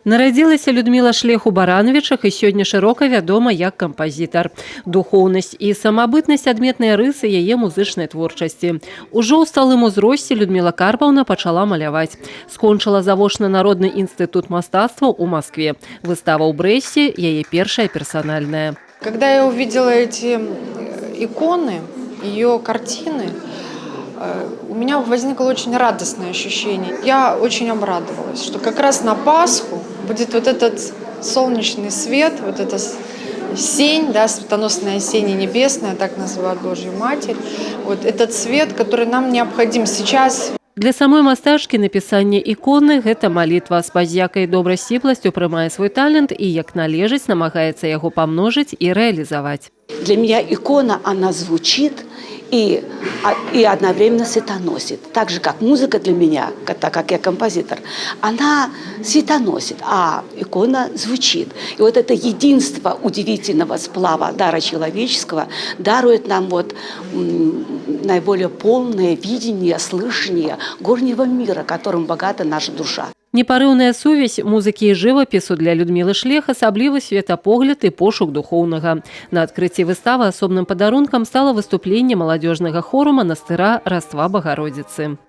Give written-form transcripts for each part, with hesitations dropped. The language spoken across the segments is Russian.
Нарадзілася Людмила Шлех у Барановічах і сёння шырока вядома як кампазітар. Духоўнасць і самабытнасць адметныя рысы яе музычнай творчасці. Ужо ў сталым узросце Людмила Карпаўна пачала маляваць. Скончыла завочны народны інстытут мастацтваў у Москве. Выстава ў Брэсце яе першая персональная. Когда я увидела эти иконы, ее картины, у меня возникло очень радостное ощущение. Я очень обрадовалась, что как раз на Пасху будет вот этот солнечный свет, вот эта сень, да, светоносная сень и небесная, так называют Божью Матерь. Вот этот свет, который нам необходим сейчас. Для самой мастачкі напісанне іконы – гэта малітва. З падзякай і добрай сціпласцю прымае свой талент і, як належыць, намагаецца яго памножыць і рэалізаваць. Для меня икона, она звучит и одновременно светоносит. Так же, как музыка для меня, так как я композитор, она светоносит, а икона звучит. И вот это единство удивительного сплава дара человеческого дарует нам вот наиболее полное видение, слышание горнего мира, которым богата наша душа. Непарыўная сувязь музыкі і жывапісу для Людмілы Шлех асаблівы светапогляд і пошук духоўнага. На адкрыцці выставы асобным падарункам стала выступленне маладзёжнага хору манастыра Раства Багародзіцы.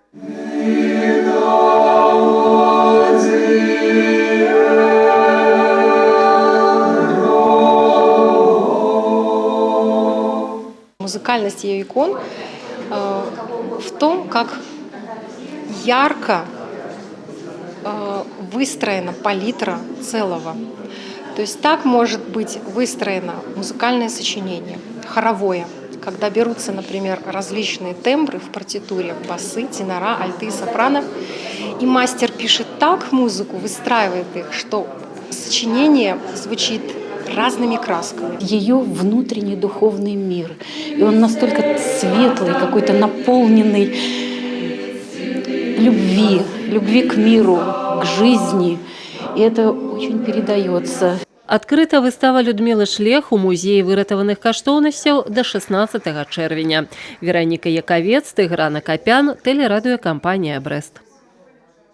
Музыкальность ее икон в том, как ярко выстроена палитра целого. То есть так может быть выстроено музыкальное сочинение, хоровое, когда берутся, например, различные тембры в партитуре, басы, тенора, альты, сопрано, и мастер пишет так музыку, выстраивает их, что сочинение звучит разными красками. Ее внутренний духовный мир, и он настолько светлый, какой-то наполненный любви к миру, к жизни. И это очень передается. Адкрыта выстава Людмилы Шлех у музеі выратаваных каштоўнасцяў да 16 чэрвеня. Вераніка Якавец, Тыгран Акапян, тэлерадыёкампанія «Брэст».